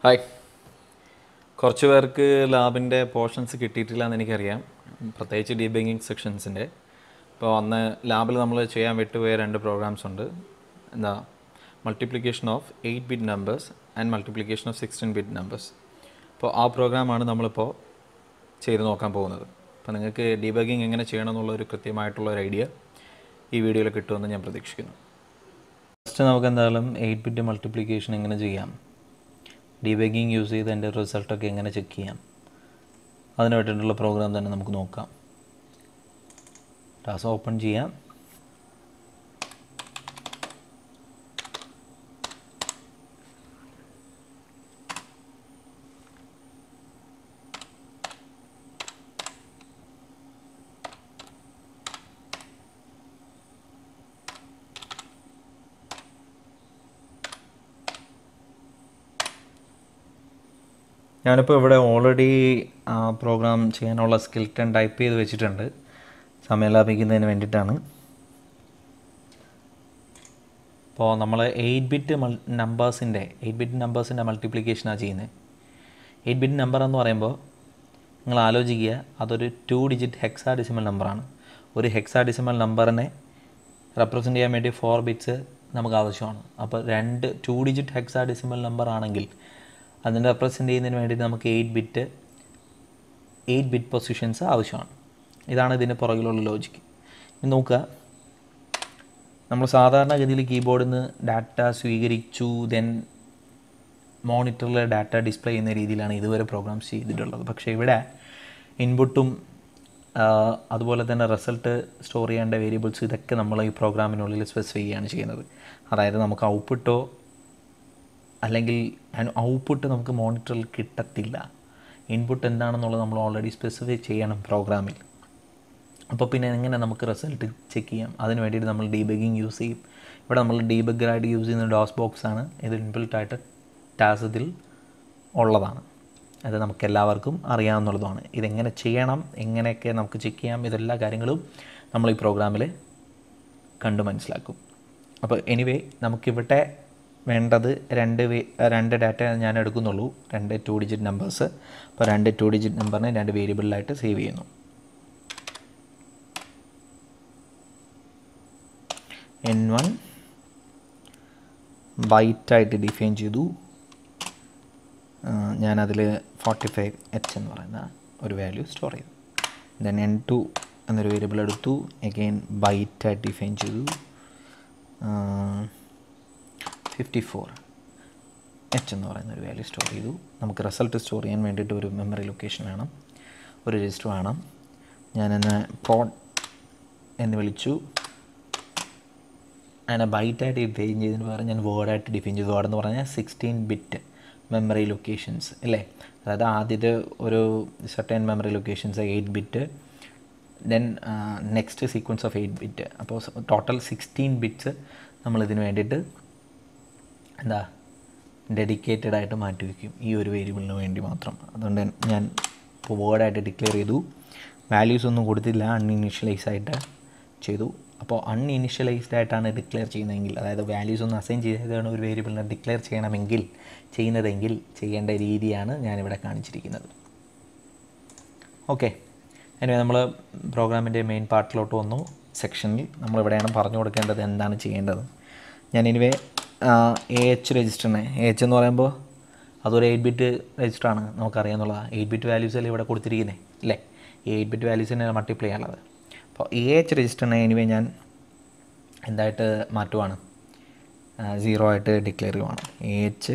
Hi. കുറച്ച് പേർക്ക് ലാബിൻ്റെ portions കിട്ടിയിട്ടില്ല എന്ന് എനിക്കറിയാം, പ്രത്യേകിച്ച് ഡീബഗിങ് സെക്ഷൻസിൻ്റെ. ഇപ്പോൾ അന്ന് ലാബിൽ നമ്മൾ ചെയ്യാൻ വിട്ടുപോയ 2 പ്രോഗ്രാംസ് ഉണ്ട്. എന്താ, multiplication of 8-bit numbers and multiplication of 16-bit numbers. അപ്പോൾ ആ പ്രോഗ്രാമാണ് നമ്മളിപ്പോൾ ചെയ്ത് നോക്കാൻ പോകുന്നത്. അപ്പോൾ നിങ്ങൾക്ക് ഡീബഗിങ് എങ്ങനെ ചെയ്യണമെന്നുള്ളൊരു കൃത്യമായിട്ടുള്ളൊരു ഐഡിയ ഈ വീഡിയോയിൽ കിട്ടുമെന്ന് ഞാൻ പ്രതീക്ഷിക്കുന്നു. ഫസ്റ്റ് നമുക്ക് എന്തായാലും 8-bit മൾട്ടിപ്ലിക്കേഷൻ എങ്ങനെ ചെയ്യാം, ഡീബഗിങ് യൂസ് ചെയ്ത് എൻ്റെ റിസൾട്ടൊക്കെ എങ്ങനെ ചെക്ക് ചെയ്യാം, അതിന് വേണ്ടിയിട്ടുള്ള പ്രോഗ്രാം തന്നെ നമുക്ക് നോക്കാം. ടാസ് ഓപ്പൺ ചെയ്യാം. ഞാനിപ്പോൾ ഇവിടെ ഓൾറെഡി പ്രോഗ്രാം ചെയ്യാനുള്ള സ്കെൽറ്റൺ ടൈപ്പ് ചെയ്ത് വെച്ചിട്ടുണ്ട്, സമയം ലാഭിക്കുന്നതിന് വേണ്ടിയിട്ടാണ്. ഇപ്പോൾ നമ്മൾ 8-bit നമ്പേഴ്സിൻ്റെ മൾട്ടിപ്ലിക്കേഷനാണ് ചെയ്യുന്നത്. 8-bit നമ്പർ എന്ന് പറയുമ്പോൾ നിങ്ങൾ ആലോചിക്കുക, അതൊരു 2-digit ഹെക്സാഡെസിമൽ നമ്പറാണ്. ഒരു ഹെക്സാഡെസിമൽ നമ്പറിനെ റെപ്രസെൻ്റ് ചെയ്യാൻ വേണ്ടി 4 bits നമുക്ക് ആവശ്യമാണ്. അപ്പോൾ 2-digit ഹെക്സാഡെസിമൽ നമ്പർ ആണെങ്കിൽ അതിനെ റെപ്രസെൻ്റ് ചെയ്യുന്നതിന് വേണ്ടി നമുക്ക് 8-bit പൊസിഷൻസ് ആവശ്യമാണ്. ഇതാണ് ഇതിന് പുറകിലുള്ള ലോജിക്ക്. ഇനി നോക്കുക, നമ്മൾ സാധാരണഗതിയിൽ കീബോർഡിൽ നിന്ന് ഡാറ്റ സ്വീകരിച്ചു ദെൻ മോണിറ്ററിലെ ഡാറ്റ ഡിസ്പ്ലേ ചെയ്യുന്ന രീതിയിലാണ് ഇതുവരെ പ്രോഗ്രാംസ് ചെയ്തിട്ടുള്ളത്. പക്ഷേ ഇവിടെ ഇൻപുട്ടും അതുപോലെ തന്നെ റിസൾട്ട് സ്റ്റോർ ചെയ്യേണ്ട വേരിയബിൾസ് ഇതൊക്കെ നമ്മൾ ഈ പ്രോഗ്രാമിനുള്ളിൽ സ്പെസിഫൈ ചെയ്യുകയാണ് ചെയ്യുന്നത്. അതായത് നമുക്ക് ഔട്ട്പുട്ടോ അല്ലെങ്കിൽ ഔട്ട്പുട്ട് നമുക്ക് മോണിറ്ററിൽ കിട്ടത്തില്ല. ഇൻപുട്ട് എന്താണെന്നുള്ളത് നമ്മൾ ഓൾറെഡി സ്പെസിഫൈ ചെയ്യണം പ്രോഗ്രാമിൽ. അപ്പോൾ പിന്നെ എങ്ങനെ നമുക്ക് റിസൾട്ട് ചെക്ക് ചെയ്യാം? അതിന് വേണ്ടിയിട്ട് നമ്മൾ ഡീബഗിങ് യൂസ് ചെയ്യും. ഇവിടെ നമ്മൾ ഡീബഗറായിട്ട് യൂസ് ചെയ്യുന്ന ഡോസ് ബോക്സാണ്. ഇത് ഇൻബിൽട്ടായിട്ട് ടാസ്കിൽ ഉള്ളതാണ്. അത് നമുക്കെല്ലാവർക്കും അറിയാവുന്നതുമാണ്. ഇതെങ്ങനെ ചെയ്യണം, എങ്ങനെയൊക്കെ നമുക്ക് ചെക്ക് ചെയ്യാം, ഇതെല്ലാ കാര്യങ്ങളും നമ്മൾ ഈ പ്രോഗ്രാമിൽ കണ്ട് മനസ്സിലാക്കും. അപ്പോൾ എനിവേ നമുക്കിവിടെ വേണ്ടത് രണ്ട് ഡാറ്റ ഞാൻ എടുക്കുന്നുള്ളൂ, 2 2-digit നമ്പേഴ്സ്. അപ്പോൾ 2 2-digit നമ്പറിനെ 2 വേരിയബിളിലായിട്ട് സേവ് ചെയ്യുന്നു. N1 ബൈറ്റായിട്ട് ഡിഫൈൻ ചെയ്തു. ഞാനതിൽ 45H എന്ന് പറയുന്ന ഒരു വാല്യൂ സ്റ്റോർ ചെയ്തു. ദെൻ N2 എന്നൊരു വേരിയബിൾ എടുത്തു, അഗെയിൻ ബൈറ്റായിട്ട് ഡിഫൈൻ ചെയ്തു. 54H എന്ന് പറയുന്ന ഒരു വാല്യൂ സ്റ്റോർ ചെയ്തു. നമുക്ക് റിസൾട്ട് സ്റ്റോർ ചെയ്യാൻ വേണ്ടിയിട്ട് ഒരു മെമ്മറി ലൊക്കേഷൻ വേണം, ഒരു രജിസ്റ്റർ വേണം. ഞാനെന്ന് പ്രോഡ് എന്ന് വിളിച്ചു. അങ്ങനെ ബൈറ്റായിട്ട് ഡിഫൈൻ ചെയ്തതിന് പകരം ഞാൻ വേർഡായിട്ട് ഡിഫൈൻ ചെയ്തു. വേർഡ് എന്ന് പറഞ്ഞാൽ 16-bit മെമ്മറി ലൊക്കേഷൻസ് അല്ലേ. അതായത് ആദ്യത്തെ ഒരു certain memory locations 8-bit, then next sequence of 8-bit. അപ്പോൾ ടോട്ടൽ 16 bits നമ്മളിതിന് വേണ്ടിയിട്ട് എന്താ ഡെഡിക്കേറ്റഡ് ആയിട്ട് മാറ്റി വയ്ക്കും, ഈ ഒരു വേരിയബിളിന് വേണ്ടി മാത്രം. അതുകൊണ്ട് ഞാൻ ഇപ്പോൾ വേർഡായിട്ട് ഡിക്ലെയർ ചെയ്തു. വാല്യൂസ് ഒന്നും കൊടുത്തില്ല, അൺഇനീഷ്യലൈസ് ആയിട്ട് ചെയ്തു. അപ്പോൾ അൺഇനീഷ്യലൈസ്ഡ് ആയിട്ടാണ് ഡിക്ലെയർ ചെയ്യുന്നതെങ്കിൽ, അതായത് വാല്യൂസ് ഒന്നും അസൈൻ ചെയ്താണ് ഒരു വേരിയബിളിനെ ഡിക്ലെയർ ചെയ്യുന്നതെങ്കിൽ ചെയ്യേണ്ട രീതിയാണ് ഞാനിവിടെ കാണിച്ചിരിക്കുന്നത്. ഓക്കെ, അതിന് നമ്മൾ പ്രോഗ്രാമിൻ്റെ മെയിൻ പാർട്ടിലോട്ട് വന്നു. സെക്ഷനിൽ നമ്മളിവിടെയാണ് പറഞ്ഞു കൊടുക്കേണ്ടത് എന്താണ് ചെയ്യേണ്ടത്. ഞാൻ എനിവേ AH രജിസ്റ്ററിനെ, AH എന്ന് പറയുമ്പോൾ അതൊരു 8-bit രജിസ്റ്ററാണ്, നമുക്കറിയാമെന്നുള്ളതാണ്. 8-bit വാല്യൂസല്ലേ ഇവിടെ കൊടുത്തിരിക്കുന്നത് അല്ലേ. ഈ 8-bit വാല്യൂസിനെ മൾട്ടിപ്ലൈ ചെയ്യാനുള്ളത്. അപ്പോൾ AH രജിസ്റ്ററിനെ എനിവേ ഞാൻ എന്തായിട്ട് മാറ്റുവാണ്, 0 ആയിട്ട് ഡിക്ലെയർ ചെയ്യുവാണ്. AH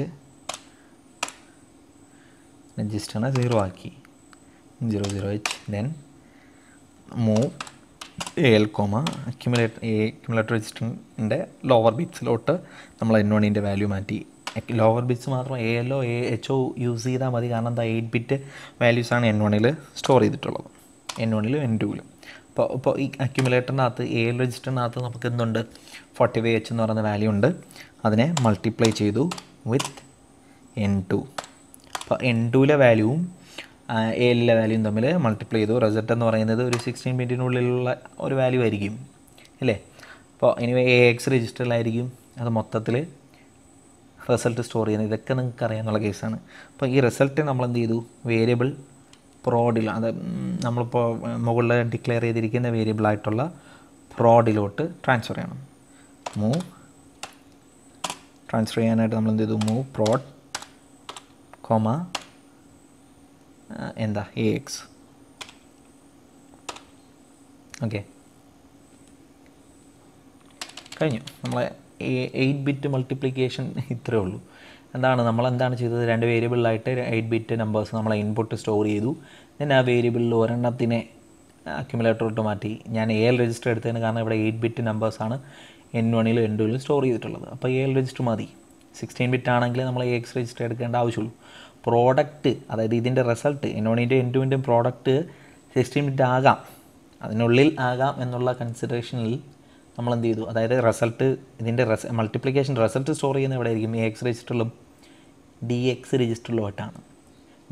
രജിസ്റ്ററിനെ 0 ആക്കി, 00H. Then move AL, accumulator രജിസ്റ്ററിൻ്റെ ലോവർ ബിറ്റ്സിലോട്ട് നമ്മൾ N1ൻ്റെ വാല്യൂ മാറ്റി. ലോവർ ബിറ്റ്സ് മാത്രം ALO AHO യൂസ് ചെയ്താൽ മതി, കാരണം എന്താ 8-bit വാല്യൂസാണ് N1ൽ സ്റ്റോർ ചെയ്തിട്ടുള്ളത്, N1ലും N2ലും. ഇപ്പോൾ ഈ അക്യുമുലേറ്ററിനകത്ത് AL രജിസ്റ്ററിനകത്ത് നമുക്ക് എന്തുണ്ട്, 45H എന്ന് പറയുന്ന വാല്യൂ ഉണ്ട്. അതിനെ മൾട്ടിപ്ലൈ ചെയ്തു വിത്ത് N2. അപ്പോൾ N2ലെ വാല്യൂവും ALലെ വാല്യൂവും തമ്മിൽ മൾട്ടിപ്ലൈ ചെയ്തു. റിസൾട്ട് എന്ന് പറയുന്നത് ഒരു 16-bitനുള്ളിലുള്ള ഒരു വാല്യൂ ആയിരിക്കും അല്ലേ. അപ്പോൾ എനിവേ AX രജിസ്റ്ററിലായിരിക്കും അത് മൊത്തത്തിൽ റിസൾട്ട് സ്റ്റോർ ചെയ്യുന്നത്, ഇതൊക്കെ നിങ്ങൾക്ക് അറിയാമെന്നുള്ള കേസാണ്. അപ്പോൾ ഈ റിസൾട്ട് നമ്മൾ എന്ത് ചെയ്തു, വേരിയബിൾ പ്രോഡിൽ, അത് നമ്മളിപ്പോൾ മുകളിൽ ഡിക്ലെയർ ചെയ്തിരിക്കുന്ന വേരിയബിളായിട്ടുള്ള പ്രോഡിലോട്ട് ട്രാൻസ്ഫർ ചെയ്യണം. ട്രാൻസ്ഫർ ചെയ്യാനായിട്ട് നമ്മൾ എന്ത് ചെയ്തു, മൂവ് പ്രോഡ് കോമ എന്താ AX. ഓക്കെ, കഴിഞ്ഞു. നമ്മളെ 8 ബിറ്റ് മൾട്ടിപ്ലിക്കേഷൻ ഇത്രയേ ഉള്ളൂ. നമ്മളെന്താണ് ചെയ്തത്, 2 വേരിയബിളിലായിട്ട് 8 ബിറ്റ് നമ്പേഴ്സ് നമ്മളെ ഇൻപുട്ട് സ്റ്റോർ ചെയ്തു. then ആ വേരിയബിളിൽ ഒരെണ്ണത്തിനെ അക്യുമുലേറ്ററിലോട്ട് മാറ്റി. ഞാൻ AL രജിസ്റ്റർ എടുത്തതിന് കാരണം ഇവിടെ 8 ബിറ്റ് നമ്പേഴ്സാണ് N1ലും N2ലും സ്റ്റോർ ചെയ്തിട്ടുള്ളത്. അപ്പോൾ AL രജിസ്റ്റർ മതി. 16 ബിറ്റ് ആണെങ്കിൽ നമ്മൾ AX രജിസ്റ്റർ എടുക്കേണ്ട ആവശ്യമുള്ളൂ. പ്രോഡക്റ്റ്, അതായത് ഇതിൻ്റെ റിസൾട്ട് N1ൻ്റെയും N2ൻ്റെയും പ്രോഡക്റ്റ് 16 ബിറ്റ് ആകാം, അതിനുള്ളിൽ ആകാം എന്നുള്ള കൺസിഡറേഷനിൽ നമ്മൾ എന്ത് ചെയ്തു, അതായത് റിസൾട്ട്, ഇതിൻ്റെ മൾട്ടിപ്ലിക്കേഷൻ റിസൾട്ട് സ്റ്റോർ ചെയ്യുന്നത് എവിടെ ആയിരിക്കും, AX രജിസ്റ്ററിലും DX രജിസ്റ്ററിലുമായിട്ടാണ്.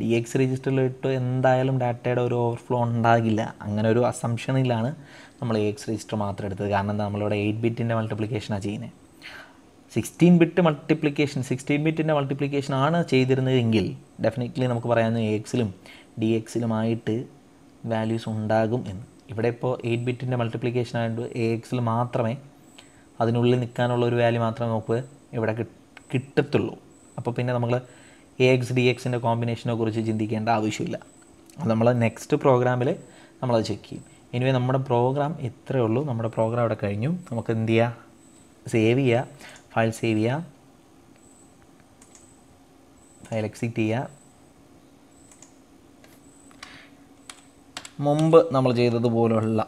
DX രജിസ്റ്ററിലിട്ട് എന്തായാലും ഡാറ്റയുടെ ഒരു ഓവർഫ്ലോ ഉണ്ടാകില്ല. അങ്ങനെ ഒരു അസംഷനിലാണ് നമ്മൾ AX രജിസ്റ്റർ മാത്രം എടുത്തത്. കാരണം എന്താ, നമ്മളിവിടെ 8 ബിറ്റിൻ്റെ മൾട്ടിപ്ലിക്കേഷനാണ് ചെയ്യുന്നത്. 16 ബിറ്റിൻ്റെ മൾട്ടിപ്ലിക്കേഷൻ ആണ് ചെയ്തിരുന്നതെങ്കിൽ ഡെഫിനറ്റ്ലി നമുക്ക് പറയാവുന്ന AXലും DXലുമായിട്ട് വാല്യൂസ് ഉണ്ടാകും എന്ന്. ഇവിടെ ഇപ്പോൾ 8 ബിറ്റിൻ്റെ മൾട്ടിപ്ലിക്കേഷൻ ആയതുകൊണ്ട് AXൽ മാത്രമേ അതിനുള്ളിൽ നിൽക്കാനുള്ള ഒരു വാല്യൂ മാത്രമേ നമുക്ക് ഇവിടെ കിട്ടത്തുള്ളൂ. അപ്പോൾ പിന്നെ നമ്മൾ AX DXൻ്റെ കോമ്പിനേഷനെ കുറിച്ച് ചിന്തിക്കേണ്ട ആവശ്യമില്ല. അത് നമ്മൾ നെക്സ്റ്റ് പ്രോഗ്രാമിൽ നമ്മളത് ചെക്ക് ചെയ്യും. എനിവേ നമ്മുടെ പ്രോഗ്രാം ഇത്രയേ ഉള്ളൂ. നമ്മുടെ പ്രോഗ്രാം ഇവിടെ കഴിഞ്ഞു. നമുക്ക് എന്ത് ചെയ്യുക, സേവ് ചെയ്യുക, ഫയൽ സേവ് ചെയ്യുക, ഫയൽ എക്സിറ്റ് ചെയ്യുക. മുമ്പ് നമ്മൾ ചെയ്തതുപോലുള്ള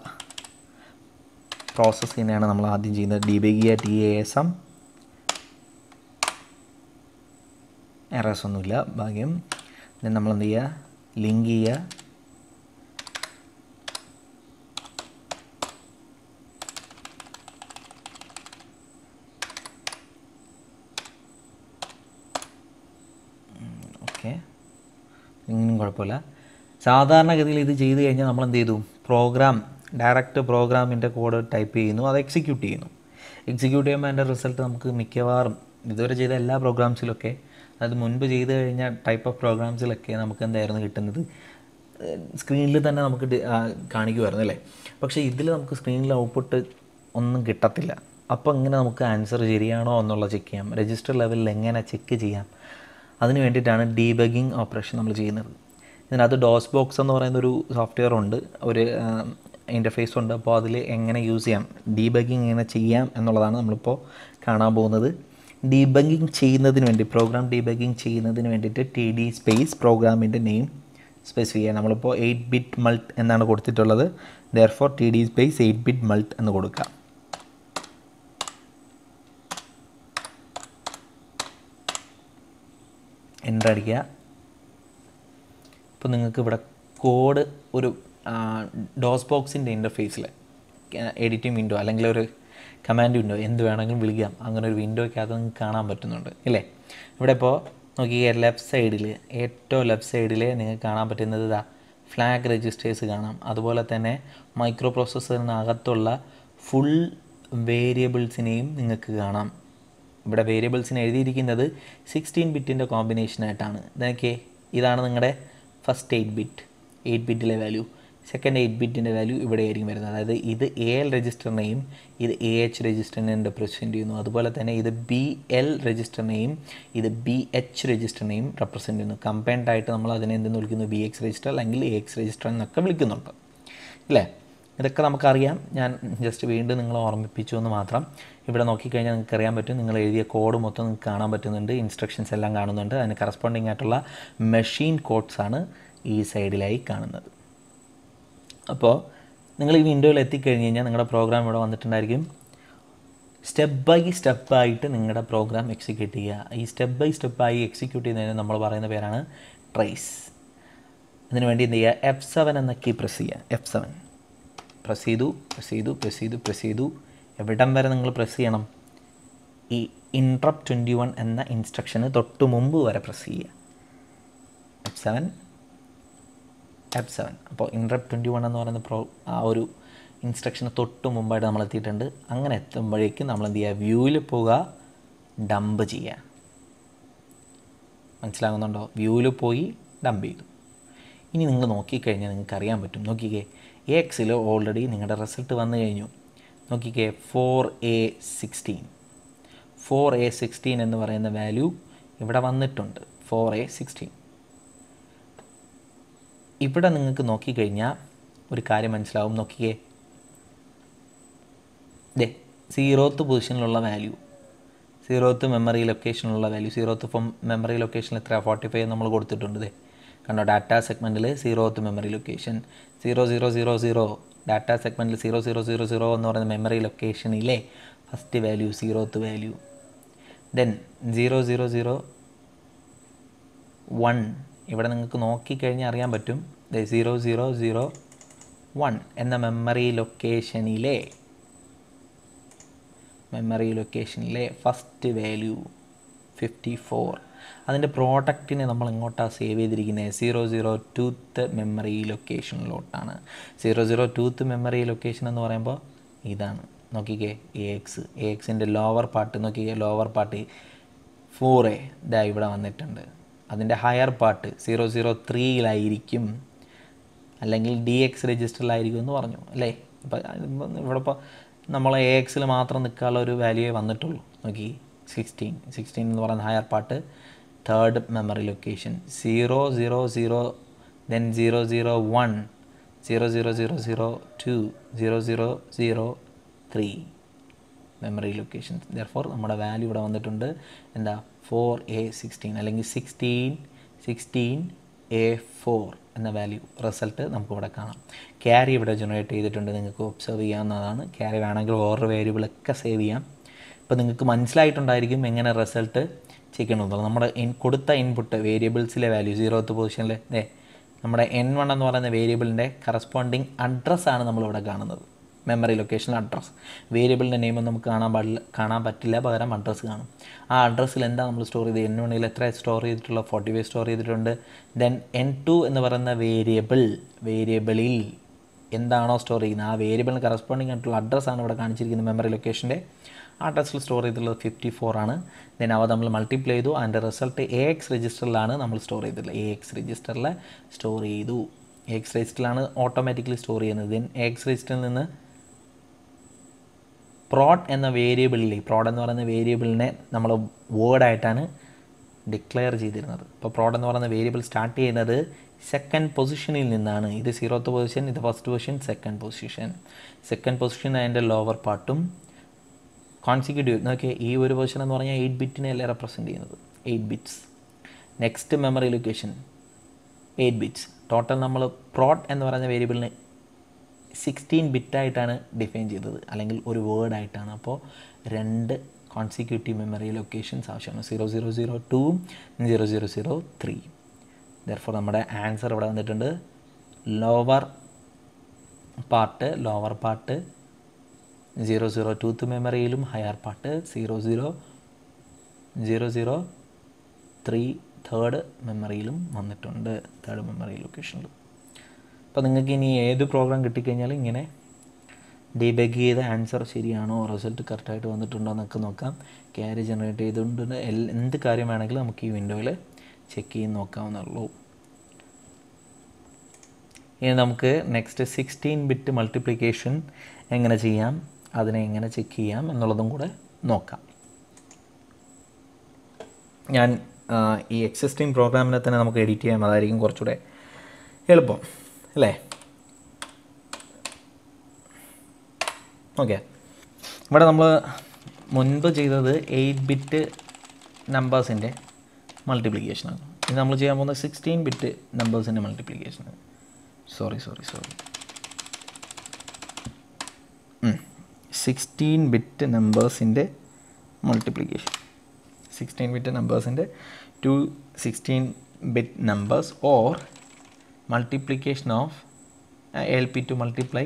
പ്രോസസ്സ് തന്നെയാണ് നമ്മൾ ആദ്യം ചെയ്യുന്നത്. ഡീബഗ് ചെയ്യുക, TASM, എറേഴ്സ് ഒന്നുമില്ല, ഭാഗ്യം. then നമ്മൾ എന്ത് ചെയ്യുക, ലിങ്ക് ചെയ്യുക, ഓക്കെ, ഇങ്ങനെയും കുഴപ്പമില്ല. സാധാരണഗതിയിൽ ഇത് ചെയ്ത് കഴിഞ്ഞാൽ നമ്മൾ എന്ത് ചെയ്തു, ഡയറക്റ്റ് പ്രോഗ്രാമിൻ്റെ കോഡ് ടൈപ്പ് ചെയ്യുന്നു, അത് എക്സിക്യൂട്ട് ചെയ്യുന്നു. എക്സിക്യൂട്ട് ചെയ്യുമ്പോൾ അതിൻ്റെ റിസൾട്ട് നമുക്ക് മിക്കവാറും ഇതുവരെ ചെയ്ത എല്ലാ പ്രോഗ്രാംസിലൊക്കെ, അതായത് മുൻപ് ചെയ്ത് കഴിഞ്ഞ ടൈപ്പ് ഓഫ് പ്രോഗ്രാംസിലൊക്കെ നമുക്ക് എന്തായിരുന്നു കിട്ടുന്നത്, സ്ക്രീനിൽ തന്നെ നമുക്ക് കാണിക്കുമായിരുന്നു അല്ലേ. പക്ഷേ ഇതിൽ നമുക്ക് സ്ക്രീനിൽ ഔട്ട്പുട്ട് ഒന്നും കിട്ടത്തില്ല. അപ്പോൾ ഇങ്ങനെ നമുക്ക് ആൻസർ ശരിയാണോ എന്നുള്ളത് ചെക്ക് ചെയ്യാം. രജിസ്റ്റർ ലെവലിൽ എങ്ങനെ ചെക്ക് ചെയ്യാം, അതിന് വേണ്ടിയിട്ടാണ് ഡീബഗിങ് ഓപ്പറേഷൻ നമ്മൾ ചെയ്യുന്നത്. ഇതിനകത്ത് ഡോസ് ബോക്സ് എന്ന് പറയുന്നൊരു സോഫ്റ്റ്വെയർ ഉണ്ട്, ഒരു ഇൻ്റർഫേസ് ഉണ്ട്. അപ്പോൾ അതിൽ എങ്ങനെ യൂസ് ചെയ്യാം, ഡീബഗിങ് എങ്ങനെ ചെയ്യാം എന്നുള്ളതാണ് നമ്മളിപ്പോൾ കാണാൻ പോകുന്നത്. ഡീബഗിങ് ചെയ്യുന്നതിന് വേണ്ടി, പ്രോഗ്രാം ഡീബഗിങ് ചെയ്യുന്നതിന് വേണ്ടിയിട്ട് TD സ്പേസ് പ്രോഗ്രാമിൻ്റെ നെയിം സ്പെസിഫൈ ചെയ്യാം. നമ്മളിപ്പോൾ 8 ബിറ്റ് മൾട്ട് എന്നാണ് കൊടുത്തിട്ടുള്ളത്. Therefore TD space 8 bit malt എന്ന് കൊടുക്കാം. എൻ്റർ അടിക്കുക. ഇപ്പോൾ നിങ്ങൾക്ക് ഇവിടെ കോഡ് ഒരു ഡോസ് ബോക്സിൻ്റെ ഇൻ്റർഫേസിൽ എഡിറ്റിംഗ് വിൻഡോ അല്ലെങ്കിൽ ഒരു കമാൻഡ് വിൻഡോ എന്ത് വേണമെങ്കിലും വിളിക്കാം, അങ്ങനെ ഒരു വിൻഡോയ്ക്കകത്ത് നിങ്ങൾക്ക് കാണാൻ പറ്റുന്നുണ്ട് ഇല്ലേ. ഇവിടെ ഇപ്പോൾ നോക്കിയാൽ ഏറ്റവും ലെഫ്റ്റ് സൈഡിൽ നിങ്ങൾക്ക് കാണാൻ പറ്റുന്നത് ഇതാ ഫ്ലാഗ് രജിസ്റ്റേഴ്സ് കാണാം. അതുപോലെ തന്നെ മൈക്രോ പ്രോസസ്സറിനകത്തുള്ള ഫുൾ വേരിയബിൾസിനെയും നിങ്ങൾക്ക് കാണാം. ഇവിടെ വേരിയബിൾസിന് എഴുതിയിരിക്കുന്നത് 16 ബിറ്റിൻ്റെ കോമ്പിനേഷനായിട്ടാണ്. ഇതൊക്കെ ഇതാണ് നിങ്ങളുടെ ഫസ്റ്റ് 8 ബിറ്റിലെ വാല്യൂ. സെക്കൻഡ് 8 ബിറ്റിൻ്റെ വാല്യൂ ഇവിടെ ആയിരിക്കും വരുന്നത്. അതായത് ഇത് AL രജിസ്റ്ററിനെയും ഇത് AH രജിസ്റ്ററിനെയും റെപ്രസെൻറ്റ് ചെയ്യുന്നു. അതുപോലെ തന്നെ ഇത് BL രജിസ്റ്ററിനെയും ഇത് BH രജിസ്റ്ററിനെയും റെപ്രസെൻറ്റ് ചെയ്യുന്നു. കമ്പൈൻഡ് ആയിട്ട് നമ്മൾ അതിനെ എന്തെന്ന് വിളിക്കുന്നു, BX രജിസ്റ്റർ അല്ലെങ്കിൽ AX രജിസ്റ്റർ എന്നൊക്കെ വിളിക്കുന്നുണ്ട് അല്ലേ. ഇതൊക്കെ നമുക്കറിയാം. ഞാൻ ജസ്റ്റ് വീണ്ടും നിങ്ങളെ ഓർമ്മിപ്പിച്ചു എന്ന് മാത്രം. ഇവിടെ നോക്കിക്കഴിഞ്ഞാൽ നിങ്ങൾക്ക് അറിയാൻ പറ്റും, നിങ്ങൾ എഴുതിയ കോഡ് മൊത്തം നിങ്ങൾക്ക് കാണാൻ പറ്റുന്നുണ്ട്, ഇൻസ്ട്രക്ഷൻസ് എല്ലാം കാണുന്നുണ്ട്. അതിന് കറസ്പോണ്ടിങ് ആയിട്ടുള്ള മെഷീൻ കോഡ്സാണ് ഈ സൈഡിലായി കാണുന്നത്. അപ്പോൾ നിങ്ങൾ ഈ വിൻഡോയിൽ എത്തിക്കഴിഞ്ഞ് കഴിഞ്ഞാൽ നിങ്ങളുടെ പ്രോഗ്രാം ഇവിടെ വന്നിട്ടുണ്ടായിരിക്കും. സ്റ്റെപ്പ് ബൈ സ്റ്റെപ്പായിട്ട് നിങ്ങളുടെ പ്രോഗ്രാം എക്സിക്യൂട്ട് ചെയ്യുക. ഈ സ്റ്റെപ്പ് ബൈ സ്റ്റെപ്പായി എക്സിക്യൂട്ട് ചെയ്യുന്നതിന് നമ്മൾ പറയുന്ന പേരാണ് ട്രേസ്. ഇതിനു വേണ്ടി എന്ത് ചെയ്യുക, F7 എന്ന കീ പ്രസ് ചെയ്യുക. F7 പ്രസ് ചെയ്തു. എവിടം വരെ നിങ്ങൾ പ്രസ് ചെയ്യണം, ഈ ഇൻട്രപ്റ്റ് 21 എന്ന ഇൻസ്ട്രക്ഷന് തൊട്ട് മുമ്പ് വരെ പ്രസ് ചെയ്യുക. F7. അപ്പോൾ ഇൻട്രപ്റ്റ് 21 എന്ന് പറയുന്ന ആ ഒരു ഇൻസ്ട്രക്ഷന് തൊട്ട് മുമ്പായിട്ട് നമ്മൾ എത്തിയിട്ടുണ്ട്. അങ്ങനെ എത്തുമ്പോഴേക്കും നമ്മൾ എന്ത് ചെയ്യുക, വ്യൂവിൽ പോവുക, ഡംപ് ചെയ്യുക. മനസ്സിലാകുന്നുണ്ടോ? വ്യൂവിൽ പോയി ഡംപ് ചെയ്തു. ഇനി നിങ്ങൾ നോക്കിക്കഴിഞ്ഞാൽ നിങ്ങൾക്ക് അറിയാൻ പറ്റും. നോക്കിക്കേ, എക്സിൽ ഓൾറെഡി നിങ്ങളുടെ റിസൾട്ട് വന്നു കഴിഞ്ഞു. നോക്കിക്കേ, 4A16 4A16 എന്ന് പറയുന്ന വാല്യൂ ഇവിടെ വന്നിട്ടുണ്ട്. 4A16 ഇവിടെ നിങ്ങൾക്ക് നോക്കിക്കഴിഞ്ഞാൽ ഒരു കാര്യം മനസ്സിലാവും. നോക്കിക്കേ, ദേ 0th പൊസിഷനിലുള്ള വാല്യൂ, 0th മെമ്മറി ലൊക്കേഷനിലുള്ള വാല്യൂ, 0th മെമ്മറി ലൊക്കേഷനിൽ എത്ര 45 നമ്മൾ കൊടുത്തിട്ടുണ്ട്. ദേ കണ്ടോ, ഡാറ്റ സെഗ്മെൻറ്റിൽ 0th മെമ്മറി ലൊക്കേഷൻ 0000, ഡാറ്റ സെഗ്മെൻറ്റിൽ 0000 എന്ന് പറയുന്ന മെമ്മറി ലൊക്കേഷനിലെ first value 0th value. Then 0001 ഇവിടെ നിങ്ങൾക്ക് നോക്കിക്കഴിഞ്ഞാൽ അറിയാൻ പറ്റും. 0001 എന്ന മെമ്മറി ലൊക്കേഷനിലെ ഫസ്റ്റ് വാല്യൂ 54. അതിൻ്റെ പ്രോഡക്റ്റിനെ നമ്മൾ എങ്ങോട്ടാണ് സേവ് ചെയ്തിരിക്കുന്നത്? 002th memory ലൊക്കേഷനിലോട്ടാണ്. 002th memory location എന്ന് പറയുമ്പോൾ ഇതാണ്. നോക്കിക്കേ, എക്സിൻ്റെ ലോവർ പാർട്ട് നോക്കിക്കേ, ലോവർ പാർട്ട് 4A ഇതാ ഇവിടെ വന്നിട്ടുണ്ട്. അതിൻ്റെ ഹയർ പാർട്ട് 003യിലായിരിക്കും, അല്ലെങ്കിൽ DX രജിസ്റ്ററിലായിരിക്കും എന്ന് പറഞ്ഞു അല്ലേ. ഇപ്പം ഇവിടെ ഇപ്പോൾ നമ്മൾ എക്സിൽ മാത്രം നിൽക്കാനുള്ള ഒരു വാല്യൂവേ വന്നിട്ടുള്ളൂ. നോക്കി 16 എന്ന് പറയുന്ന higher part, third memory location 000, then 001, 00002, 0003 memory locations. Therefore നമ്മുടെ വാല്യൂ ഇവിടെ വന്നിട്ടുണ്ട്. എന്താ? 4A16 അല്ലെങ്കിൽ 16A4 എന്ന വാല്യൂ റിസൾട്ട് നമുക്കിവിടെ കാണാം. ക്യാരി ഇവിടെ ജനറേറ്റ് ചെയ്തിട്ടുണ്ട്, നിങ്ങൾക്ക് ഒബ്സർവ് ചെയ്യാവുന്നതാണ്. ക്യാരി വേണമെങ്കിൽ വേറൊരു വേരിയബിളൊക്കെ സേവ് ചെയ്യാം. ഇപ്പോൾ നിങ്ങൾക്ക് മനസ്സിലായിട്ടുണ്ടായിരിക്കും എങ്ങനെ റിസൾട്ട് ചെക്ക് ചെയ്യണമെന്നുള്ളത്. നമ്മുടെ കൊടുത്ത ഇൻപുട്ട് വേരിയബിൾസിലെ വാല്യൂ 0th പൊസിഷനിലെ നമ്മുടെ N1 എന്ന് പറയുന്ന വേരിയബിളിൻ്റെ കറസ്പോണ്ടിങ് അഡ്രസ്സാണ് നമ്മളിവിടെ കാണുന്നത്. Memory location address. വേരിയബിളിൻ്റെ നെയിമൊന്നും നമുക്ക് കാണാൻ പറ്റില്ല, പകരം അഡ്രസ്സ് കാണും. ആ അഡ്രസ്സിൽ എന്താ നമ്മൾ സ്റ്റോർ ചെയ്ത്? N1ൽ എത്ര സ്റ്റോർ ചെയ്തിട്ടുള്ള 45 സ്റ്റോർ ചെയ്തിട്ടുണ്ട്. ദെൻ N2 എന്ന് പറയുന്ന വേരിയബിളിൽ എന്താണോ സ്റ്റോർ ചെയ്യുന്നത് ആ വേരിയബിളിന് കറസ്പോണ്ടിങ് ആയിട്ടുള്ള അഡ്രസ്സാണ് ഇവിടെ കാണിച്ചിരിക്കുന്നത്. മെമ്മറി ലൊക്കേഷൻ്റെ അഡ്രസ്സിൽ സ്റ്റോർ ചെയ്തിട്ടുള്ളത് 54 ആണ്. ദെൻ അവ നമ്മൾ മൾട്ടിപ്ലൈ ചെയ്തു. അതിൻ്റെ റിസൾട്ട് AX രജിസ്റ്ററിലാണ് നമ്മൾ സ്റ്റോർ ചെയ്തിട്ടുള്ളത്. AX രജിസ്റ്ററിൽ സ്റ്റോർ ചെയ്തു. AX രജിസ്റ്ററിലാണ് ഓട്ടോമാറ്റിക്കലി സ്റ്റോർ ചെയ്യുന്നത്. ദെൻ AX രജിസ്റ്ററിൽ നിന്ന് പ്രോഡ് എന്ന പ്രോഡ് എന്ന് പറയുന്ന വേരിയബിളിനെ നമ്മൾ വേർഡായിട്ടാണ് ഡിക്ലെയർ ചെയ്തിരുന്നത്. അപ്പോൾ പ്രോഡ് എന്ന് പറയുന്ന വേരിയബിൾ സ്റ്റാർട്ട് ചെയ്യുന്നത് സെക്കൻഡ് പൊസിഷനിൽ നിന്നാണ്. ഇത് 0th പൊസിഷൻ, ഇത് ഫസ്റ്റ് പൊസിഷൻ, സെക്കൻഡ് പൊസിഷൻ അതിൻ്റെ ലോവർ പാർട്ടും കോൺസിക്യൂട്ടീവ്. നോക്കിയാൽ ഈ ഒരു പൊസിഷൻ എന്ന് പറഞ്ഞാൽ 8 ബിറ്റിനെ അല്ലേ റെപ്രസെൻറ്റ് ചെയ്യുന്നത്, 8 bits. Next memory location 8 bits. Total നമ്മൾ പ്രോഡ് എന്ന് പറയുന്ന വേരിയബിളിന് 16 ബിറ്റായിട്ടാണ് ഡിഫൈൻ ചെയ്തത്, അല്ലെങ്കിൽ ഒരു വേർഡായിട്ടാണ്. അപ്പോൾ 2 കോൺസിക്യൂട്ടീവ് മെമ്മറി ലൊക്കേഷൻസ് ആവശ്യമാണ്, 0002 0003. ദെർഫോർ നമ്മുടെ ആൻസർ ഇവിടെ വന്നിട്ടുണ്ട്. ലോവർ പാർട്ട് 002th മെമ്മറിയിലും ഹയർ പാർട്ട് 00003 തേർഡ് മെമ്മറിയിലും വന്നിട്ടുണ്ട്, തേർഡ് മെമ്മറി ലൊക്കേഷനിൽ. അപ്പോൾ നിങ്ങൾക്ക് ഇനി ഏത് പ്രോഗ്രാം കിട്ടിക്കഴിഞ്ഞാലും ഇങ്ങനെ ഡീബഗ് ചെയ്ത ആൻസർ ശരിയാണോ, റിസൾട്ട് കറക്റ്റായിട്ട് വന്നിട്ടുണ്ടോ എന്നൊക്കെ നോക്കാം. ക്യാരി ജനറേറ്റ് ചെയ്തുകൊണ്ട് എന്ത് കാര്യം വേണമെങ്കിലും നമുക്ക് ഈ വിൻഡോയിൽ ചെക്ക് ചെയ്ത് നോക്കാവുന്നുള്ളൂ. ഇനി നമുക്ക് നെക്സ്റ്റ് 16 ബിറ്റ് മൾട്ടിപ്ലിക്കേഷൻ എങ്ങനെ ചെയ്യാം, അതിനെ എങ്ങനെ ചെക്ക് ചെയ്യാം എന്നുള്ളതും കൂടെ നോക്കാം. ഞാൻ ഈ എക്സിസ്റ്റിംഗ് പ്രോഗ്രാമിനെ തന്നെ നമുക്ക് എഡിറ്റ് ചെയ്യാം, അതായിരിക്കും കുറച്ചുകൂടെ എളുപ്പം അല്ലേ. ഓക്കെ, ഇവിടെ നമ്മൾ മുൻപ് ചെയ്തത് 8 ബിറ്റ് നമ്പേഴ്സിൻ്റെ മൾട്ടിപ്ലിക്കേഷനാണ്. ഇനി നമ്മൾ ചെയ്യാൻ പോകുന്നത് 16 ബിറ്റ് നമ്പേഴ്സിൻ്റെ മൾട്ടിപ്ലിക്കേഷനാണ്. സോറി 16 ബിറ്റ് നമ്പേഴ്സിൻ്റെ മൾട്ടിപ്ലിക്കേഷൻ. 16 ബിറ്റ് നമ്പേഴ്സിൻ്റെ 2 16 bit numbers or multiplication of LP to multiply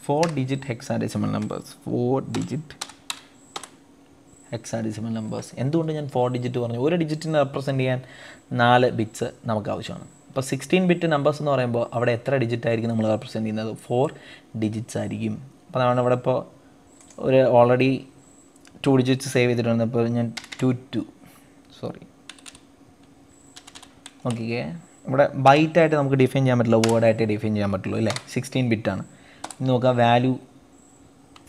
4-digit hexadecimal numbers. 4-digit hexadecimal numbers. എന്തുകൊണ്ട് ഞാൻ 4 ഡിജിറ്റ് പറഞ്ഞു? ഒരു ഡിജിറ്റിനെ റെപ്രസെൻറ്റ് ചെയ്യാൻ 4 ബിറ്റ്സ് നമുക്ക് ആവശ്യമാണ്. അപ്പോൾ 16 ബിറ്റ് നമ്പേഴ്സ് എന്ന് പറയുമ്പോൾ അവിടെ എത്ര ഡിജിറ്റ് ആയിരിക്കും നമ്മൾ റെപ്രസെൻറ്റ് ചെയ്യുന്നത്? 4 ഡിജിറ്റ്സ് ആയിരിക്കും. അപ്പോൾ നമ്മൾ ഇവിടെ ഇപ്പോൾ ഒരു ഓൾറെഡി 2 ഡിജിറ്റ്സ് സേവ് ചെയ്തിട്ടുണ്ട്. അപ്പോൾ ഞാൻ 22 സോറി നോക്കിക്കേ, ഇവിടെ ബൈറ്റായിട്ട് നമുക്ക് ഡിഫൈൻ ചെയ്യാൻ പറ്റില്ല, വേർഡായിട്ട് ഡിഫൈൻ ചെയ്യാൻ പറ്റുള്ളൂ അല്ലേ. 16 ബിറ്റാണ്. ഇനി നോക്കാം വാല്യൂ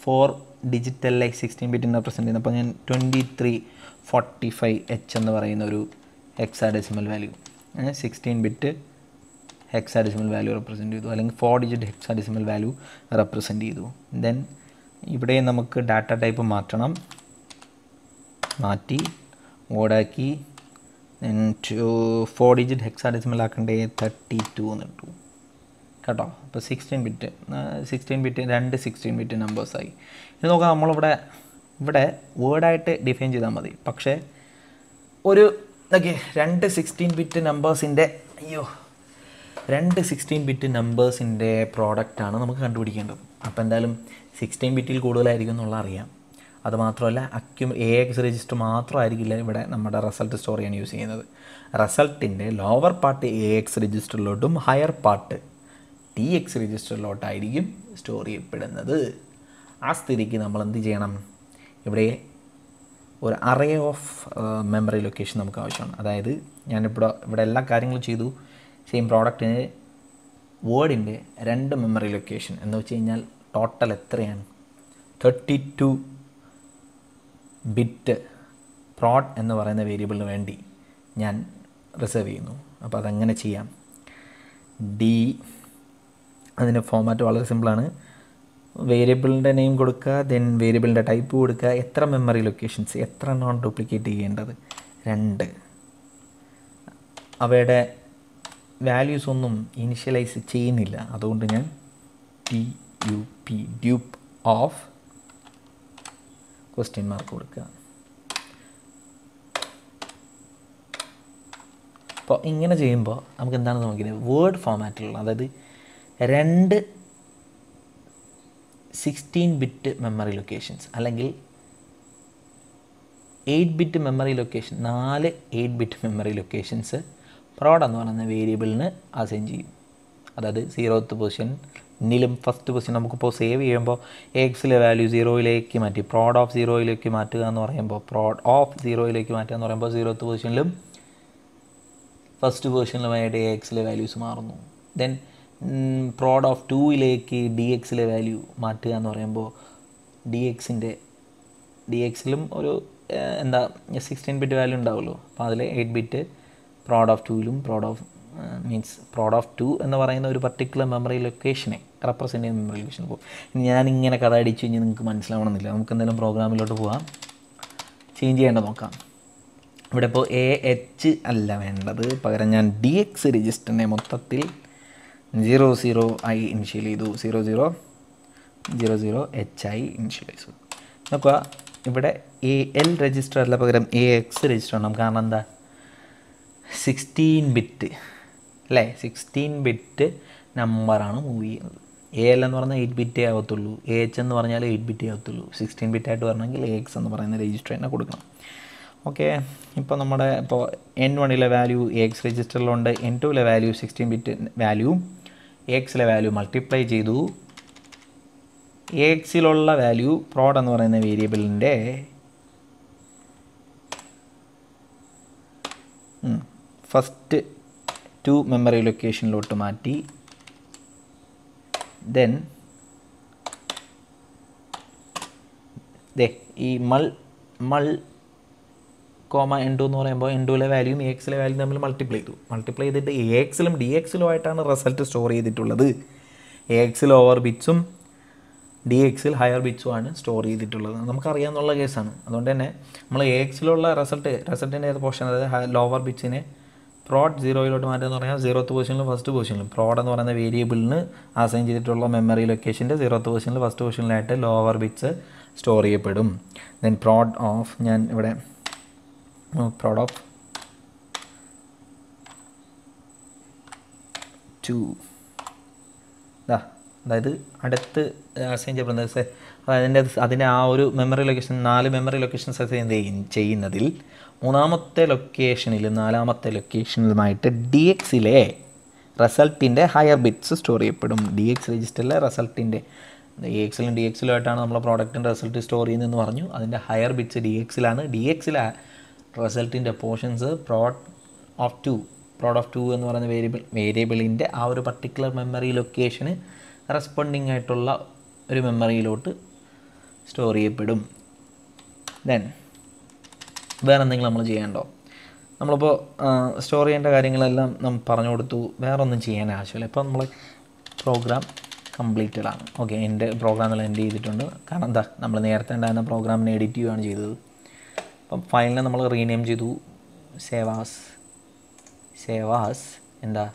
4 ഡിജിറ്റല്ലേ 16 ബിറ്റിൻ്റെ റെപ്രസെൻറ്റ് ചെയ്യുന്നത്. അപ്പോൾ ഞാൻ 2345H എന്ന് പറയുന്ന ഒരു hexadecimal value 16 bit hexadecimal value represent ചെയ്തു, അല്ലെങ്കിൽ 4 ഡിജിറ്റ് ഹെക്സാഡെസിമൽ വാല്യൂ റെപ്രസെൻറ്റ് ചെയ്തു. ദെൻ ഇവിടെ നമുക്ക് ഡാറ്റ ടൈപ്പ് മാറ്റണം, മാറ്റി ഓടാക്കി 4 ഡിജിറ്റ് ഹെക്സാഡെസിമൽ ആക്കണ്ടേ 32 എന്ന് ഇട്ടു കേട്ടോ. അപ്പോൾ 16 ബിറ്റ് രണ്ട് 16 ബിറ്റ് നമ്പേഴ്സായി. ഇത് നോക്കാം, നമ്മളിവിടെ വേർഡായിട്ട് ഡിഫൈൻ ചെയ്താൽ മതി. പക്ഷേ ഒരു രണ്ട് 16 ബിറ്റ് നമ്പേഴ്സിൻ്റെ രണ്ട് 16 ബിറ്റ് നമ്പേഴ്സിൻ്റെ പ്രോഡക്റ്റാണ് നമുക്ക് കണ്ടുപിടിക്കേണ്ടത്. അപ്പോൾ എന്തായാലും 16 ബിറ്റിൽ കൂടുതലായിരിക്കും എന്നുള്ള അറിയാം. അതുമാത്രമല്ല AX രജിസ്റ്റർ മാത്രമായിരിക്കില്ല ഇവിടെ നമ്മുടെ റിസൾട്ട് സ്റ്റോർ ചെയ്യാൻ യൂസ് ചെയ്യുന്നത്. റിസൾട്ടിൻ്റെ ലോവർ പാർട്ട് AX രജിസ്റ്ററിലോട്ടും ഹയർ പാർട്ട് TX രജിസ്റ്ററിലോട്ടായിരിക്കും സ്റ്റോർ ചെയ്യപ്പെടുന്നത്. ആ സ്ഥിതിക്ക് നമ്മൾ എന്ത് ചെയ്യണം, ഇവിടെ ഒരു അറേ ഓഫ് മെമ്മറി ലൊക്കേഷൻ നമുക്ക് ആവശ്യമാണ്. അതായത് ഞാനിവിടെ എല്ലാ കാര്യങ്ങളും ചെയ്തു. സെയിം പ്രോഡക്റ്റിന് വേർഡിൻ്റെ 2 മെമ്മറി ലൊക്കേഷൻ എന്ന് വെച്ച് കഴിഞ്ഞാൽ ടോട്ടൽ എത്രയാണ് 32 ബിറ്റ് പ്രോഡ് എന്ന് പറയുന്ന വേരിയബിളിന് വേണ്ടി ഞാൻ റിസർവ് ചെയ്യുന്നു. അപ്പോൾ അതങ്ങനെ ചെയ്യാം. അതിൻ്റെ ഫോമാറ്റ് വളരെ സിമ്പിളാണ്. വേരിയബിളിൻ്റെ നെയിം കൊടുക്കുക, ദെൻ വേരിയബിളിൻ്റെ ടൈപ്പ് കൊടുക്കുക, എത്ര മെമ്മറി ലൊക്കേഷൻസ്, എത്ര നോൺ ഡ്യൂപ്ലിക്കേറ്റ് ചെയ്യേണ്ടത് 2, അവയുടെ വാല്യൂസ് ഒന്നും ഇനിഷ്യലൈസ് ചെയ്യുന്നില്ല. അതുകൊണ്ട് ഞാൻ ഡ്യൂപ്പ് ഓഫ് ക്വസ്റ്റ്യൻ മാർക്ക് കൊടുക്കുക. അപ്പോൾ ഇങ്ങനെ ചെയ്യുമ്പോൾ നമുക്ക് എന്താണെന്ന് നോക്കിയത് വേർഡ് ഫോമാറ്റിലുള്ള, അതായത് 2 16 ബിറ്റ് മെമ്മറി ലൊക്കേഷൻസ് അല്ലെങ്കിൽ 8 bit memory location, 4 8 bit memory locations prod എന്ന് പറയുന്ന വേരിയബിളിന് അസൈൻ ചെയ്യും. അതായത് 0th പൊസിഷനിലും ഫസ്റ്റ് പൊസിഷൻ നമുക്കിപ്പോൾ സേവ് ചെയ്യുമ്പോൾ എക്സിലെ വാല്യൂ 0യിലേക്ക് മാറ്റി പ്രോഡ് ഓഫ് 0യിലേക്ക് മാറ്റുക എന്ന് പറയുമ്പോൾ, പ്രോഡ് ഓഫ് 0യിലേക്ക് മാറ്റുക എന്ന് പറയുമ്പോൾ 0th പൊസിഷനിലും ഫസ്റ്റ് പൊസിഷനിലുമായിട്ട് എക്സിലെ വാല്യൂസ് മാറുന്നു. ദെൻ പ്രോഡ് ഓഫ് 2യിലേക്ക് DXലെ വാല്യൂ മാറ്റുക എന്ന് പറയുമ്പോൾ DXലും ഒരു 16 ബിറ്റ് വാല്യൂ ഉണ്ടാവുമല്ലോ. അപ്പോൾ അതിൽ 8 ബിറ്റ് പ്രോഡ് ഓഫ് 2യിലും പ്രോഡ് ഓഫ് 2 എന്ന് പറയുന്ന ഒരു പർട്ടിക്കുലർ മെമ്മറി ലൊക്കേഷനെ റെപ്രസെൻ്റ് ചെയ്യുന്ന മെമ്മറി ലൊക്കേഷൻ പോകും. ഞാനിങ്ങനെ കഥ അടിച്ച് കഴിഞ്ഞാൽ നിങ്ങൾക്ക് മനസ്സിലാവണമെന്നില്ല. നമുക്ക് എന്തെങ്കിലും പ്രോഗ്രാമിലോട്ട് പോകാം, ചേഞ്ച് ചെയ്യേണ്ടത് നോക്കാം. ഇവിടെ ഇപ്പോൾ AH അല്ല വേണ്ടത്, പകരം ഞാൻ DX രജിസ്റ്ററിനെ മൊത്തത്തിൽ 00 ആയി ഇനിഷ്യൽ ചെയ്തു, 0000H ആയി ഇനിഷ്യലൈസ് ചെയ്തു. നോക്കുക, ഇവിടെ AL രജിസ്റ്റർ അല്ല, പകരം AX രജിസ്റ്റർ ആണ്. കാരണം എന്താ, 16 ബിറ്റ് അല്ലേ, 16 ബിറ്റ് നമ്പറാണ് മൂവ് ചെയ്യുന്നത്. AL എന്ന് പറഞ്ഞാൽ 8 ബിറ്റേ ആവത്തുള്ളൂ, AH എന്ന് പറഞ്ഞാൽ 8 ബിറ്റേ ആവത്തുള്ളൂ. 16 ബിറ്റായിട്ട് വരണമെങ്കിൽ AX എന്ന് പറയുന്ന രജിസ്റ്റർ തന്നെ കൊടുക്കണം. ഓക്കെ, ഇപ്പോൾ നമ്മുടെ N1ലെ വാല്യൂ AX രജിസ്റ്ററിലുണ്ട്, N2ലെ വാല്യൂ 16 ബിറ്റ് വാല്യൂ AXലെ വാല്യൂ മൾട്ടിപ്ലൈ ചെയ്തു. AXലുള്ള വാല്യൂ പ്രോഡ് എന്ന് പറയുന്ന വേരിയബിളിൻ്റെ ഫസ്റ്റ് 2 മെമ്മറി ലൊക്കേഷനിലോട്ട് മാറ്റി. ദെൻ ഈ മൾ N2 എന്ന് പറയുമ്പോൾ N2ലെ വാല്യൂയും AXലെ വാല്യൂയും തമ്മിൽ മൾട്ടിപ്ലൈ ചെയ്തിട്ട് AXലും DXലും ആയിട്ടാണ് റിസൾട്ട് സ്റ്റോർ ചെയ്തിട്ടുള്ളത്. AXൽ ഓവർ ബിറ്റ്സും DXൽ ഹയർ ബിറ്റ്സുമാണ് സ്റ്റോർ ചെയ്തിട്ടുള്ളത്. നമുക്കറിയാമെന്നുള്ള കേസാണ്. അതുകൊണ്ട് തന്നെ നമ്മൾ AXലുള്ള റിസൾട്ടിൻ്റെ ഏത് പോർഷൻ, അതായത് ലോവർ ബിറ്റ്സിനെ പ്രോഡ് 0യിലോട്ട് മാറ്റുക എന്ന് പറഞ്ഞാൽ 0th പൊസിഷനിലും ഫസ്റ്റ് പൊസിഷനിലും പ്രോഡ് എന്ന് പറയുന്ന വേരിയബിളിന് അസൈൻ ചെയ്തിട്ടുള്ള മെമ്മറി ലൊക്കേഷൻ്റെ 0th പൊസിഷനിൽ ഫസ്റ്റ് പൊസിഷനിലായിട്ട് ലോവർ ബിറ്റ്സ് സ്റ്റോർ ചെയ്യപ്പെടും. ദെൻ പ്രോഡ് ഓഫ്, ഞാൻ ഇവിടെ പ്രോഡ് ഓഫ് 2, അതായത് അടുത്ത് അസൈൻ ചെയ്യപ്പെടുന്നത്, അതിൻ്റെ ആ ഒരു memory location 4 memory locations assign ചെയ്യുന്നതിൽ 3ാമത്തെ ലൊക്കേഷനിലും 4ാമത്തെ ലൊക്കേഷനിലുമായിട്ട് DXലെ റിസൾട്ടിൻ്റെ ഹയർ ബിറ്റ്സ് സ്റ്റോർ ചെയ്യപ്പെടും. DX രജിസ്റ്ററിലെ റിസൾട്ടിൻ്റെ എക്സിലും ഡി എക്സിലുമായിട്ടാണ് നമ്മൾ പ്രോഡക്റ്റിൻ്റെ റിസൾട്ട് സ്റ്റോർ ചെയ്യുന്നതെന്ന് പറഞ്ഞു. അതിൻ്റെ ഹയർ ബിറ്റ്സ് ഡി എക്സിലാണ്. ഡി എക്സിലെ റിസൾട്ടിൻ്റെ പോർഷൻസ് പ്രോഡ് ഓഫ് ടു എന്ന് പറയുന്ന വേരിയബിളിൻ്റെ ആ ഒരു പർട്ടിക്കുലർ മെമ്മറി ലൊക്കേഷന് റെസ്പോണ്ടിങ് ആയിട്ടുള്ള ഒരു മെമ്മറിയിലോട്ട് സ്റ്റോർ ചെയ്യപ്പെടും. ദെൻ വേറെ എന്തെങ്കിലും നമ്മൾ ചെയ്യണ്ടോ? നമ്മളിപ്പോൾ സ്റ്റോർ ചെയ്യേണ്ട കാര്യങ്ങളെല്ലാം നമ്മൾ പറഞ്ഞു കൊടുത്തു. വേറെ ഒന്നും ചെയ്യാൻ ആവശ്യമില്ല. ഇപ്പോൾ നമ്മൾ പ്രോഗ്രാം കംപ്ലീറ്റഡ് ആണ്. ഓക്കെ, എൻ്റെ പ്രോഗ്രാമെല്ലാം എൻഡ് ചെയ്തിട്ടുണ്ട്. കാരണം എന്താ, നമ്മൾ നേരത്തെ ഉണ്ടായിരുന്ന പ്രോഗ്രാമിനെ എഡിറ്റ് ചെയ്യുകയാണ് ചെയ്തത്. അപ്പം ഫയലിനെ നമ്മൾ റീനെയിം ചെയ്തു. സേവാസ് എന്താ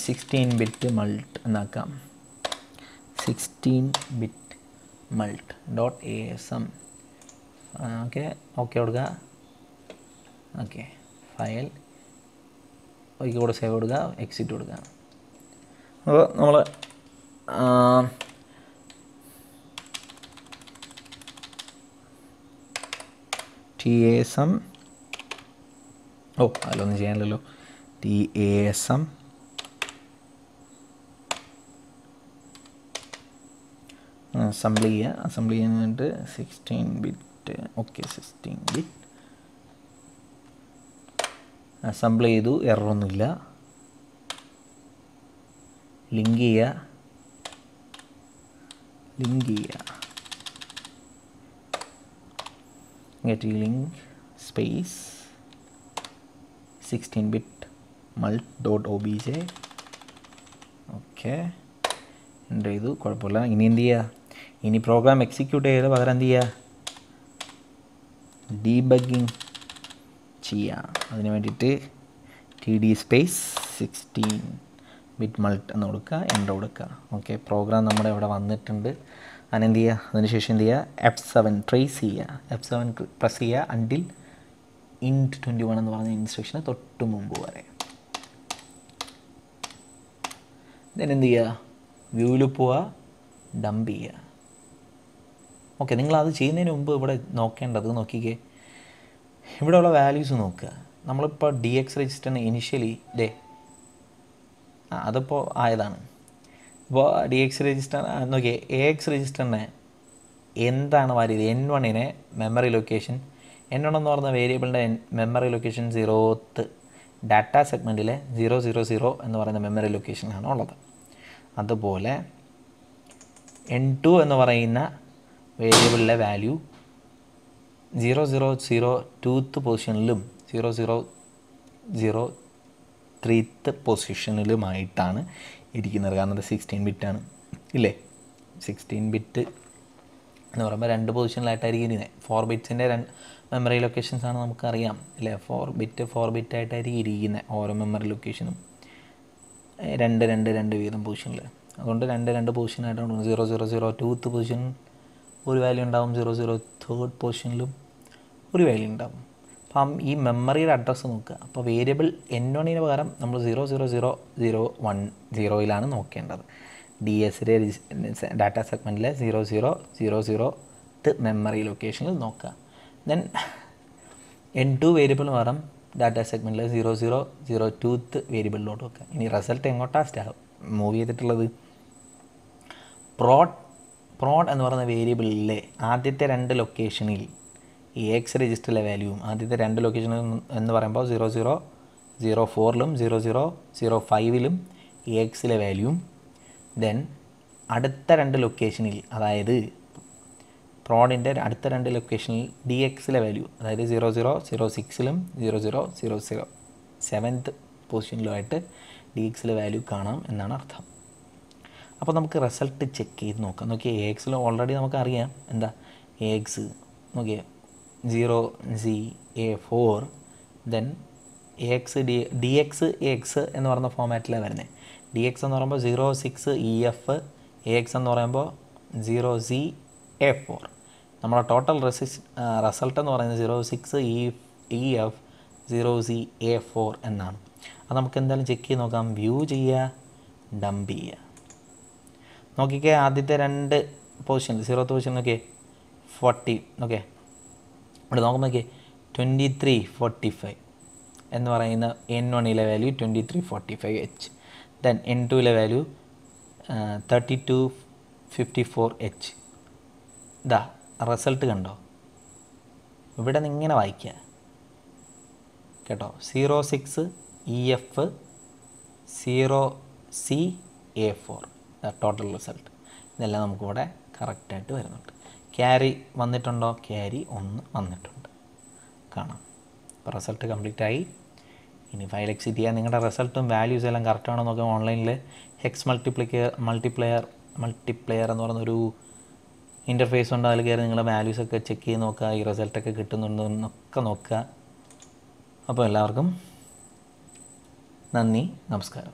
16 ബിറ്റ് മൾട്ട് എന്നാക്കാം. 16 ബിറ്റ് മൾട്ട് .asm. ഓക്കെ കൊടുക്കുക. ഓക്കെ, ഫയൽ ഒരിക്കൽ കൂടെ സേവ് കൊടുക്കുക, എക്സിറ്റ് കൊടുക്കുക. അപ്പോൾ നമ്മൾ TASM അതിലൊന്നും ചെയ്യാനില്ലല്ലോ. TASM അസംബിൾ ചെയ്യാനായിട്ട് 16 ബിറ്റ്. ഓക്കെ, 16 ബിറ്റ് അസംബിൾ ചെയ്തു. എററൊന്നുമില്ല. ലിങ്ക് ചെയ്യുക. Get link space 16 bit mult.obj. Okay, enter ചെയ്തു. കുഴപ്പമില്ല. ഇനി എന്ത് ചെയ്യുക? ഇനി പ്രോഗ്രാം എക്സിക്യൂട്ട് ചെയ്ത് പകരം എന്ത് ചെയ്യുക? ഡീബഗ്ഗിങ് ചെയ്യുക. അതിന് വേണ്ടിയിട്ട് TD സ്പേസ് 16 ബിറ്റ് മൾട്ട് എന്ന് കൊടുക്കുക, എൻ്റർ കൊടുക്കുക. ഓക്കെ, പ്രോഗ്രാം നമ്മുടെ ഇവിടെ വന്നിട്ടുണ്ട്. അതിനെന്ത് ചെയ്യുക? അതിനുശേഷം എന്ത് ചെയ്യുക? F7 ട്രേസ് ചെയ്യുക. F7 പ്രസ് ചെയ്യുക അണ്ടിൽ int 21 എന്ന് പറഞ്ഞ ഇൻസ്ട്രക്ഷന് തൊട്ട് മുമ്പ് വരെ. ദെൻ എന്ത് ചെയ്യുക? വ്യൂവിൽ പോവുക, ഡംപ് ചെയ്യുക. ഓക്കെ, നിങ്ങളത് ചെയ്യുന്നതിന് മുമ്പ് ഇവിടെ നോക്കിക്കേ, ഇവിടെയുള്ള വാല്യൂസ് നോക്കുക. നമ്മളിപ്പോൾ DX രജിസ്റ്ററിന് ഇനിഷ്യലി അതിപ്പോൾ ആയതാണ്. ഇപ്പോൾ DX രജിസ്റ്റർ നോക്കിയേ, AX രജിസ്റ്ററിന് എന്താണ് വാല്യൂ? N1നെ മെമ്മറി ലൊക്കേഷൻ, N1 എന്ന് പറയുന്ന വേരിയബിളിൻ്റെ മെമ്മറി ലൊക്കേഷൻ 0th ഡാറ്റാ സെഗ്മെൻറ്റിലെ 000 എന്ന് പറയുന്ന മെമ്മറി ലൊക്കേഷനാണ് ഉള്ളത്. അതുപോലെ N2 എന്ന് പറയുന്ന വേരിയബിളിലെ വാല്യൂ 000 പൊസിഷനിലും 000 പൊസിഷനിലുമായിട്ടാണ് ഇരിക്കുന്നത്. കാരണം അത് 16 ബിറ്റാണ് ഇല്ലേ? 16 ബിറ്റ് എന്ന് പറയുമ്പോൾ 2 പൊസിഷനിലായിട്ടായിരിക്കും ഇരിക്കുന്നത്. 4 ബിറ്റ്സിൻ്റെ മെമ്മറി ലൊക്കേഷൻസാണ് നമുക്കറിയാം അല്ലേ? 4 ബിറ്റായിട്ടായിരിക്കും ഇരിക്കുന്നത് ഓരോ മെമ്മറി ലൊക്കേഷനും. 2 വീതം പൊസിഷനിൽ. അതുകൊണ്ട് 2 പൊസിഷനായിട്ടാണ്. 000 പൊസിഷൻ ഒരു വാല്യൂ ഉണ്ടാവും, 003 പൊസിഷനിലും ഒരു വാല്യൂ ഉണ്ടാവും. അപ്പം ഈ മെമ്മറിയുടെ അഡ്രസ്സ് നോക്കുക. അപ്പോൾ വേരിയബിൾ N1ന് പകരം നമ്മൾ 00010 നോക്കേണ്ടത്. DS-ലെ ഡാറ്റാ സെഗ്മെൻറ്റിലെ 000 മെമ്മറി ലൊക്കേഷനിൽ നോക്കുക. ദെൻ N2 വേരിയബിൾ പകരം ഡാറ്റാ സെഗ്മെൻറ്റിലെ 002 വേരിയബിളിലോട്ട് വെക്കുക. ഇനി റിസൾട്ട് എങ്ങോട്ടാണ് മൂവ് ചെയ്തിട്ടുള്ളത്? പ്രോഡ് എന്ന് പറയുന്ന വേരിയബിളിലെ ആദ്യത്തെ 2 ലൊക്കേഷനിൽ ഈ AX രജിസ്റ്ററിലെ വാല്യൂവും ആദ്യത്തെ 2 ലൊക്കേഷനിൽ എന്ന് പറയുമ്പോൾ 0004ലും 0005ലും AXലെ വാല്യൂവും, ദെൻ അടുത്ത 2 ലൊക്കേഷനിൽ, അതായത് പ്രോഡിൻ്റെ അടുത്ത 2 ലൊക്കേഷനിൽ DXലെ വാല്യൂ, അതായത് 0006ലും 0007th പൊസിഷനിലുമായിട്ട് DXലെ വാല്യൂ കാണാം എന്നാണ് അർത്ഥം. അപ്പോൾ നമുക്ക് റിസൾട്ട് ചെക്ക് ചെയ്ത് നോക്കാം. നോക്കിയാൽ AXൽ ഓൾറെഡി നമുക്കറിയാം എന്താ AX. നോക്കിയാൽ 0ZA4, ദെൻ DX AX എന്ന് പറയുന്ന ഫോമാറ്റിലാണ് വരുന്നത്. DX എന്ന് പറയുമ്പോൾ 06EF, AX എന്ന് പറയുമ്പോൾ 0ZA4. നമ്മുടെ ടോട്ടൽ റിസൾട്ട് എന്ന് പറയുന്നത് 06EF 0ZA4 എന്നാണ്. അത് നമുക്ക് എന്തായാലും ചെക്ക് ചെയ്ത് നോക്കാം. വ്യൂ ചെയ്യുക, ഡംപ് ചെയ്യുക. നോക്കിക്കേ, ആദ്യത്തെ 2 പൊസിഷൻ 0th പൊസിഷൻ നോക്കിയേ 40. ഓക്കെ, ഇവിടെ നോക്കുമ്പോൾ നോക്കിയേ 2345 എന്ന് പറയുന്ന N1ലെ വാല്യൂ 2345H. ദെൻ N2ലെ വാല്യൂ 3254H. ഇതാ റിസൾട്ട് കണ്ടോ? ഇവിടെ നിന്ന് ഇങ്ങനെ വായിക്കുക കേട്ടോ. 06EF0CA4 total result. ഇതെല്ലാം നമുക്കിവിടെ കറക്റ്റായിട്ട് വരുന്നുണ്ട്. ക്യാരി വന്നിട്ടുണ്ടോ? ക്യാരി 1 വന്നിട്ടുണ്ട്, കാണാം. അപ്പോൾ റിസൾട്ട് കംപ്ലീറ്റ് ആയി. ഇനി ഫയൽ എക്സിറ്റ് ചെയ്യാൻ നിങ്ങളുടെ റിസൾട്ടും വാല്യൂസ് എല്ലാം കറക്റ്റാണോ നോക്കാം. ഓൺലൈനിൽ ഹെക്സ് മൾട്ടിപ്ലെയർ എന്ന് പറയുന്നൊരു ഇൻ്റർഫേസ് ഉണ്ട്. അതിൽ കയറി നിങ്ങളുടെ വാല്യൂസൊക്കെ ചെക്ക് ചെയ്ത് നോക്കുക, ഈ റിസൾട്ടൊക്കെ കിട്ടുന്നുണ്ടോ എന്നൊക്കെ നോക്കുക. അപ്പോൾ എല്ലാവർക്കും നന്ദി, നമസ്കാരം.